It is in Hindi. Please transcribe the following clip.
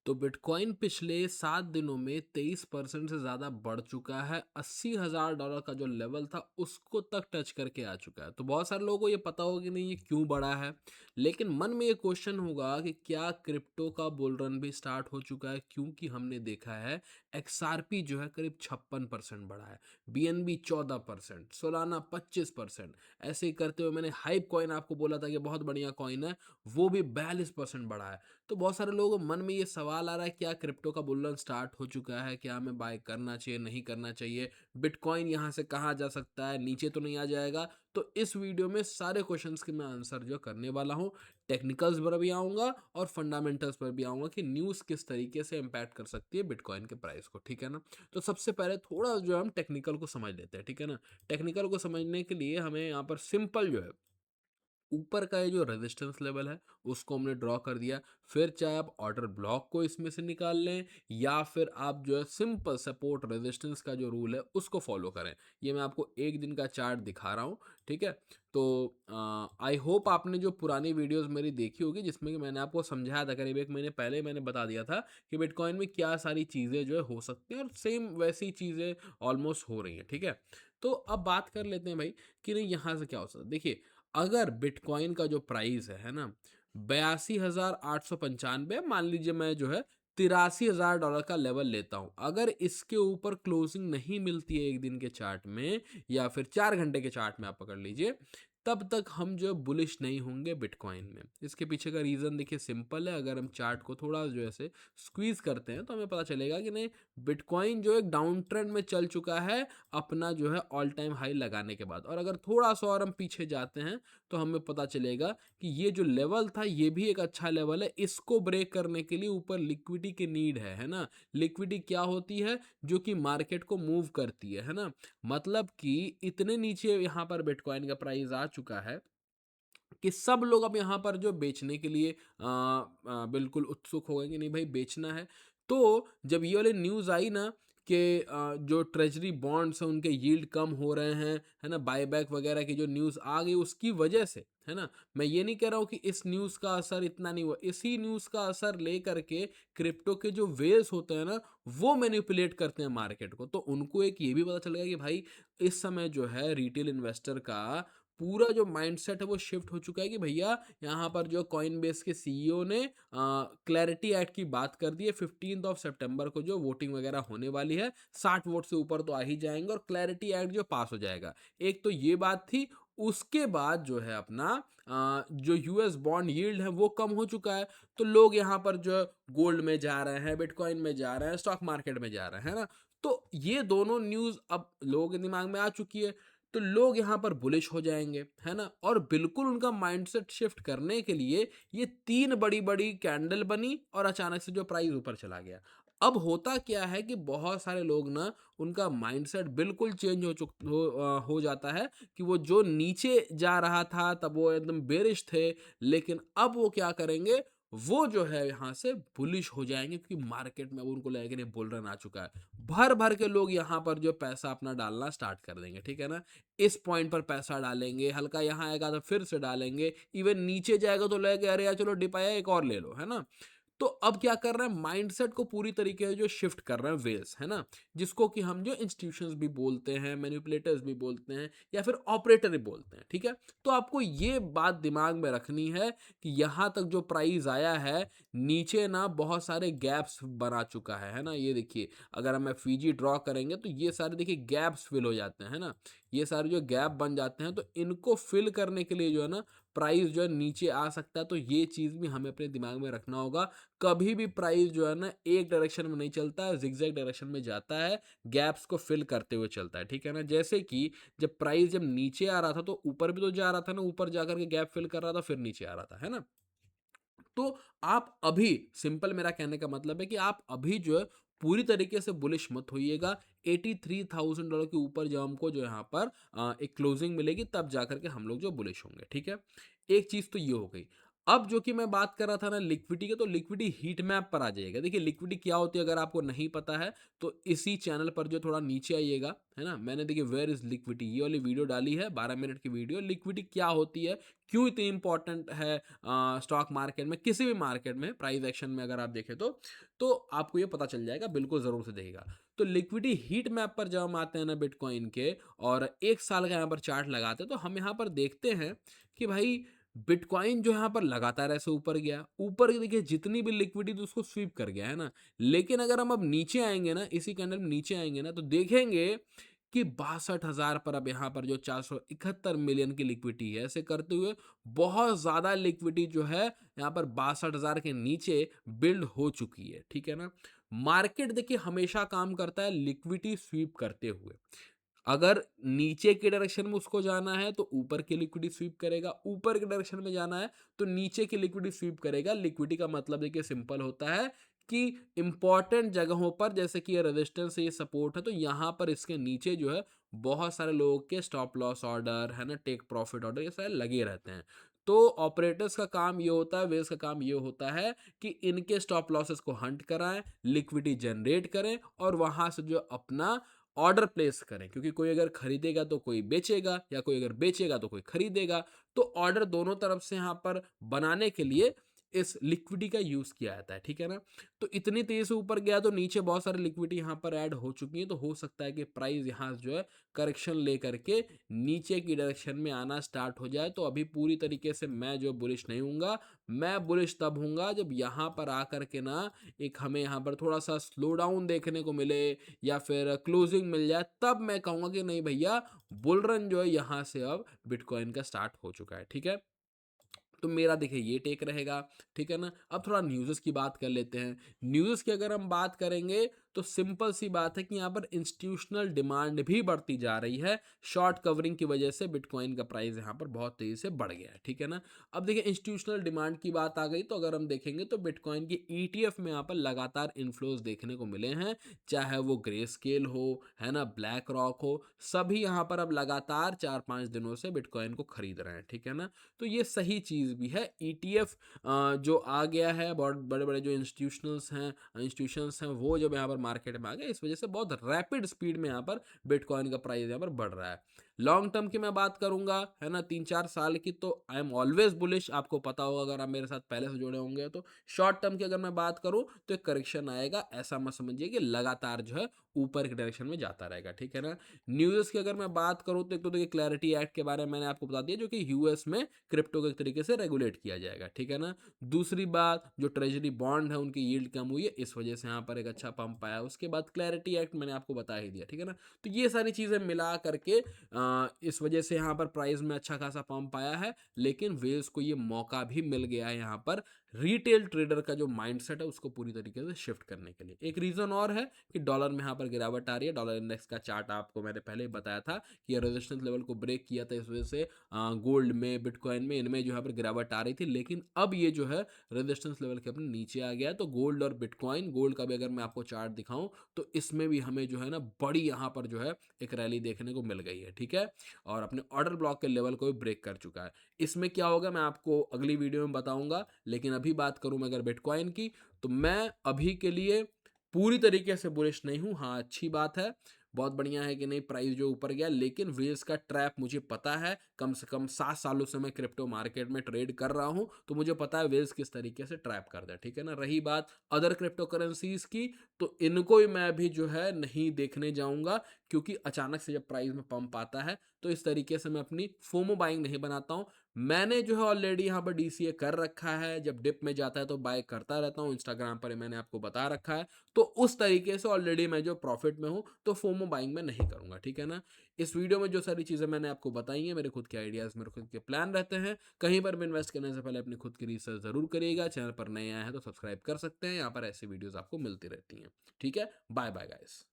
तो बिटकॉइन पिछले 7 दिनों में 23% से ज़्यादा बढ़ चुका है। $80,000 का जो लेवल था उसको तक टच करके आ चुका है। तो बहुत सारे लोगों को ये पता होगा कि नहीं ये क्यों बढ़ा है, लेकिन मन में ये क्वेश्चन होगा कि क्या क्रिप्टो का बुल रन भी स्टार्ट हो चुका है, क्योंकि हमने देखा है एक्सआरपी जो है करीब 56% बढ़ा है, बीएनबी 14%, सोलाना 25%। ऐसे ही करते हुए मैंने हाइप कॉइन आपको बोला था कि बहुत बढ़िया कॉइन है, वो भी 42% बढ़ा है। तो बहुत सारे लोगों के मन में ये सवाल आ रहा है क्या क्रिप्टो का बुल रन स्टार्ट हो चुका है, क्या हमें बाय करना चाहिए नहीं करना चाहिए, बिटकॉइन यहाँ से कहाँ जा सकता है, नीचे तो नहीं आ जाएगा। तो इस वीडियो में सारे क्वेश्चंस के मैं आंसर जो करने वाला हूँ, टेक्निकल्स पर भी आऊँगा और फंडामेंटल्स पर भी आऊँगा कि न्यूज़ किस तरीके से इम्पैक्ट कर सकती है बिटकॉइन के प्राइस को, ठीक है ना। तो सबसे पहले थोड़ा जो है हम टेक्निकल को समझ लेते हैं, ठीक है ना। टेक्निकल को समझने के लिए हमें यहाँ पर सिंपल जो है ऊपर का ये जो रेजिस्टेंस लेवल है उसको हमने ड्रॉ कर दिया। फिर चाहे आप ऑर्डर ब्लॉक को इसमें से निकाल लें या फिर आप जो है सिंपल सपोर्ट रेजिस्टेंस का जो रूल है उसको फॉलो करें। ये मैं आपको एक दिन का चार्ट दिखा रहा हूँ, ठीक है। तो आई होप आपने जो पुरानी वीडियोस मेरी देखी होगी जिसमें कि मैंने आपको समझाया था, करीब एक महीने पहले मैंने बता दिया था कि बिटकॉइन में क्या सारी चीज़ें जो है हो सकती हैं, और सेम वैसी चीज़ें ऑलमोस्ट हो रही हैं, ठीक है। तो अब बात कर लेते हैं भाई कि नहीं यहाँ से क्या हो सकता है। देखिए, अगर बिटकॉइन का जो प्राइस है ना 82,895, मान लीजिए मैं जो है $83,000 का लेवल लेता हूं, अगर इसके ऊपर क्लोजिंग नहीं मिलती है एक दिन के चार्ट में या फिर 4 घंटे के चार्ट में आप पकड़ लीजिए, तब तक हम जो बुलिश नहीं होंगे बिटकॉइन में। इसके पीछे का रीज़न देखिए सिंपल है। अगर हम चार्ट को थोड़ा जो ऐसे स्क्वीज करते हैं तो हमें पता चलेगा कि नहीं, बिटकॉइन जो एक डाउन ट्रेंड में चल चुका है अपना जो है ऑल टाइम हाई लगाने के बाद। और अगर थोड़ा सा और हम पीछे जाते हैं तो हमें पता चलेगा कि ये जो लेवल था ये भी एक अच्छा लेवल है। इसको ब्रेक करने के लिए ऊपर लिक्विडिटी की नीड है ना। लिक्विडिटी क्या होती है, जो कि मार्केट को मूव करती है ना। मतलब कि इतने नीचे यहाँ पर बिटकॉइन का प्राइस आ चुका है कि सब लोग अब यहाँ पर जो बेचने के लिए बिल्कुल उत्सुक हो गए कि नहीं भाई बेचना है। तो जब ये वाली न्यूज़ आई ना कि जो ट्रेजरी बॉन्ड्स हैं उनके यील्ड कम हो रहे हैं, है ना, बायबैक वगैरह की जो न्यूज़ आ गई उसकी वजह से, है ना। मैं ये नहीं कह रहा हूँ कि इस न्यूज़ का असर इतना नहीं हुआ, इसी न्यूज़ का असर ले करके क्रिप्टो के जो वेल्स होते हैं ना वो मैनिपुलेट करते हैं मार्केट को। तो उनको एक ये भी पता चल गया कि भाई इस समय जो है रिटेल इन्वेस्टर का पूरा जो माइंडसेट है वो शिफ्ट हो चुका है कि भैया यहाँ पर जो कॉइन बेस के सीईओ ने क्लैरिटी एक्ट की बात कर दी है। 15 सितंबर को जो वोटिंग वगैरह होने वाली है, 60 वोट से ऊपर तो आ ही जाएंगे और क्लैरिटी एक्ट जो पास हो जाएगा। एक तो ये बात थी। उसके बाद जो है अपना जो यूएस बॉन्ड यील्ड है वो कम हो चुका है। तो लोग यहाँ पर जो गोल्ड में जा रहे हैं, बिटकॉइन में जा रहे हैं, स्टॉक मार्केट में जा रहे हैं, है ना। तो ये दोनों न्यूज़ अब लोगों के दिमाग में आ चुकी है। तो लोग यहाँ पर बुलिश हो जाएंगे, है ना। और बिल्कुल उनका माइंडसेट शिफ्ट करने के लिए ये तीन बड़ी बड़ी कैंडल बनी और अचानक से जो प्राइस ऊपर चला गया। अब होता क्या है कि बहुत सारे लोग ना उनका माइंडसेट बिल्कुल चेंज हो जाता है कि वो जो नीचे जा रहा था तब वो एकदम बेरिश थे, लेकिन अब वो क्या करेंगे, वो जो है यहाँ से बुलिश हो जाएंगे क्योंकि मार्केट में अब उनको लगेगा कि नहीं बुल रन आ चुका है। भर भर के लोग यहाँ पर जो पैसा अपना डालना स्टार्ट कर देंगे, ठीक है ना। इस पॉइंट पर पैसा डालेंगे, हल्का यहाँ आएगा तो फिर से डालेंगे, इवन नीचे जाएगा तो लगेगा अरे यार चलो डिप आया एक और ले लो, है ना। तो अब क्या कर रहे हैं, माइंडसेट को पूरी तरीके से जो शिफ्ट कर रहे हैं वेल्स, है ना, जिसको कि हम जो इंस्टीट्यूशंस भी बोलते हैं, मैनिपुलेटर्स भी बोलते हैं या फिर ऑपरेटर भी बोलते हैं, ठीक है। तो आपको ये बात दिमाग में रखनी है कि यहाँ तक जो प्राइस आया है, नीचे ना बहुत सारे गैप्स बना चुका है ना। ये देखिए, अगर हम एफवीजी ड्रॉ करेंगे तो ये सारे देखिए गैप्स फिल हो जाते हैं, है ना। ये सारे जो गैप बन जाते हैं तो इनको फिल करने के लिए जो है ना प्राइस जो है नीचे आ सकता है। तो ये चीज़ भी हमें अपने दिमाग में रखना होगा। कभी भी प्राइस जो है ना एक डायरेक्शन में नहीं चलता है, जिगजैग डायरेक्शन में जाता है, गैप्स को फिल करते हुए चलता है, ठीक है ना। जैसे कि जब प्राइस जब नीचे आ रहा था तो ऊपर भी तो जा रहा था ना, ऊपर जाकर के गैप फिल कर रहा था फिर नीचे आ रहा था, है ना। तो आप अभी, सिंपल मेरा कहने का मतलब है कि आप अभी जो है पूरी तरीके से बुलिश मत होइएगा। $83,000 के ऊपर जब हमको जो यहाँ पर एक क्लोजिंग मिलेगी तब जाकर के हम लोग जो बुलिश होंगे, ठीक है। एक चीज़ तो ये हो गई। अब जो कि मैं बात कर रहा था ना लिक्विडिटी की, तो लिक्विडिटी हीट मैप पर आ जाइएगा। देखिए लिक्विडिटी क्या होती है अगर आपको नहीं पता है तो इसी चैनल पर जो थोड़ा नीचे आइएगा, है ना, मैंने देखिए वेयर इज लिक्विडिटी ये वाली वीडियो डाली है, 12 मिनट की वीडियो। लिक्विडिटी क्या होती है, क्यों इतनी इंपॉर्टेंट है स्टॉक मार्केट में, किसी भी मार्केट में, प्राइस एक्शन में अगर आप देखें तो आपको ये पता चल जाएगा, बिल्कुल ज़रूर से देखिएगा। तो लिक्विडिटी हीट मैप पर जब हम आते हैं ना बिटकॉइन के और 1 साल का यहाँ पर चार्ट लगाते हैं, तो हम यहाँ पर देखते हैं कि भाई बिटकॉइन जो यहाँ पर लगातार ऐसे ऊपर गया, ऊपर की देखिए जितनी भी लिक्विडिटी उसको स्वीप कर गया, है ना? लेकिन अगर हम अब नीचे आएँगे ना, इसी कैंडल में नीचे आएँगे ना, तो देखेंगे कि 62,000 पर अब यहाँ पर जो 471 मिलियन की लिक्विडिटी है, ऐसे करते हुए बहुत ज़्यादा लिक्विडिटी जो है यहाँ पर 62,000 के नीचे बिल्ड हो चुकी है, ठीक है ना? मार्केट देखिए हमेशा काम करता है लिक्विडिटी स्वीप करते हुए। अगर नीचे के डायरेक्शन में उसको जाना है तो ऊपर की लिक्विडिटी स्वीप करेगा, ऊपर के डायरेक्शन में जाना है तो नीचे की लिक्विडिटी स्वीप करेगा। लिक्विडिटी का मतलब देखिए सिंपल होता है कि इंपॉर्टेंट जगहों पर, जैसे कि ये रेजिस्टेंस है, ये सपोर्ट है, तो यहाँ पर इसके नीचे जो है बहुत सारे लोगों के स्टॉप लॉस ऑर्डर, है ना, टेक प्रॉफिट ऑर्डर, ये सारे लगे रहते हैं। तो ऑपरेटर्स का काम ये होता है, वेल्स का काम ये होता है कि इनके स्टॉप लॉसेस को हंट कराएं, लिक्विडिटी जनरेट करें और वहां से जो अपना ऑर्डर प्लेस करें, क्योंकि कोई अगर खरीदेगा तो कोई बेचेगा, या कोई अगर बेचेगा तो कोई खरीदेगा। तो ऑर्डर दोनों तरफ से यहाँ पर बनाने के लिए इस लिक्विडिटी का यूज किया जाता है, ठीक है ना? तो इतनी तेजी से ऊपर गया तो नीचे बहुत सारी लिक्विडिटी यहाँ पर ऐड हो चुकी है, तो हो सकता है कि प्राइस यहाँ जो है करेक्शन लेकर के नीचे की डायरेक्शन में आना स्टार्ट हो जाए। तो अभी पूरी तरीके से मैं जो बुलिश नहीं हूँगा, मैं बुलिश तब हूँगा जब यहाँ पर आकर के ना एक हमें यहाँ पर थोड़ा सा स्लो डाउन देखने को मिले या फिर क्लोजिंग मिल जाए, तब मैं कहूँगा कि नहीं भैया, बुल रन जो है यहाँ से अब बिटकॉइन का स्टार्ट हो चुका है, ठीक है? तो मेरा देखिए ये टेक रहेगा, ठीक है ना? अब थोड़ा न्यूज़ेस की बात कर लेते हैं। न्यूज़ की अगर हम बात करेंगे तो सिंपल सी बात है कि यहाँ पर इंस्टीट्यूशनल डिमांड भी बढ़ती जा रही है। शॉर्ट कवरिंग की वजह से बिटकॉइन का प्राइस यहाँ पर बहुत तेज़ी से बढ़ गया है, ठीक है ना? अब देखिए इंस्टीट्यूशनल डिमांड की बात आ गई, तो अगर हम देखेंगे तो बिटकॉइन की ईटीएफ में यहाँ पर लगातार इन्फ्लोज़ देखने को मिले हैं। चाहे वो ग्रे स्केल हो, है ना, ब्लैक रॉक हो, सभी यहाँ पर अब लगातार 4-5 दिनों से बिटकॉइन को खरीद रहे हैं, ठीक है ना? तो ये सही चीज़ भी है। ईटीएफ जो आ गया है, बहुत बड़े-बड़े जो इंस्टीट्यूशंस हैं वो जब यहाँ पर मार्केट में आ गए, इस वजह से बहुत रैपिड स्पीड में यहाँ पर बिटकॉइन का प्राइस यहाँ पर बढ़ रहा है। लॉन्ग टर्म की मैं बात करूँगा, है ना, 3-4 साल की, तो आई एम ऑलवेज बुलिश, आपको पता होगा अगर आप मेरे साथ पहले से जुड़े होंगे तो। शॉर्ट टर्म की अगर मैं बात करूँ तो एक करेक्शन आएगा, ऐसा मत समझिए कि लगातार जो है ऊपर की डायरेक्शन में जाता रहेगा, ठीक है ना? न्यूज़ की अगर मैं बात करूँ तो एक तो देखिए क्लैरिटी एक्ट के बारे में मैंने आपको बता दिया, जो कि यूएस में क्रिप्टो के तरीके से रेगुलेट किया जाएगा, ठीक है ना? दूसरी बात, जो ट्रेजरी बॉन्ड है उनकी यील्ड कम हुई है, इस वजह से यहाँ पर एक अच्छा पंप आया। उसके बाद क्लैरिटी एक्ट मैंने आपको बता ही दिया, ठीक है ना? तो ये सारी चीज़ें मिला करके इस वजह से यहाँ पर प्राइस में अच्छा खासा पंप आया है। लेकिन वेल्स को ये मौका भी मिल गया है यहाँ पर रिटेल ट्रेडर का जो माइंडसेट है उसको पूरी तरीके से शिफ्ट करने के लिए। एक रीज़न और है कि डॉलर में यहाँ पर गिरावट आ रही है। डॉलर इंडेक्स का चार्ट आपको मैंने पहले ही बताया था कि ये रेजिस्टेंस लेवल को ब्रेक किया था, इस वजह से गोल्ड में, बिटकॉइन में, इनमें जो यहाँ पर गिरावट आ रही थी। लेकिन अब ये जो है रेजिस्टेंस लेवल के अपने नीचे आ गया है। तो गोल्ड और बिटकॉइन, गोल्ड का भी अगर मैं आपको चार्ट दिखाऊं तो इसमें भी हमें जो है ना बड़ी यहाँ पर जो है एक रैली देखने को मिल गई है, ठीक है, और अपने ऑर्डर ब्लॉक के लेवल को भी ब्रेक कर चुका है। इसमें क्या होगा मैं आपको अगली वीडियो में बताऊंगा। लेकिन अभी बात करूं मैं अगर बिटकॉइन की, तो मैं अभी के लिए पूरी तरीके से बुलिश नहीं हूं। हाँ, अच्छी बात है, बहुत बढ़िया है कि नहीं प्राइस जो ऊपर गया, लेकिन वेल्स का ट्रैप मुझे पता है। कम से कम 7 सालों से मैं क्रिप्टो मार्केट में ट्रेड कर रहा हूं, तो मुझे पता है वेल्स किस तरीके से ट्रैप कर दे, ठीक है ना? रही बात अदर क्रिप्टो करेंसीज की, तो इनको ही मैं अभी जो है नहीं देखने जाऊंगा, क्योंकि अचानक से जब प्राइस में पंप आता है तो इस तरीके से मैं अपनी फोमो बाइंग नहीं बनाता हूं। मैंने जो है ऑलरेडी यहाँ पर डीसीए कर रखा है, जब डिप में जाता है तो बाय करता रहता हूँ, इंस्टाग्राम पर मैंने आपको बता रखा है। तो उस तरीके से ऑलरेडी मैं जो प्रॉफिट में हूँ, तो फोमो बाइंग में नहीं करूंगा, ठीक है ना? इस वीडियो में जो सारी चीज़ें मैंने आपको बताई हैं, मेरे खुद के आइडियाज़, मेरे खुद के प्लान रहते हैं। कहीं पर भी इन्वेस्ट करने से पहले अपनी खुद की रिसर्च जरूर करिएगा। चैनल पर नए आए हैं तो सब्सक्राइब कर सकते हैं, यहाँ पर ऐसी वीडियोज़ आपको मिलती रहती हैं, ठीक है? Bye bye guys.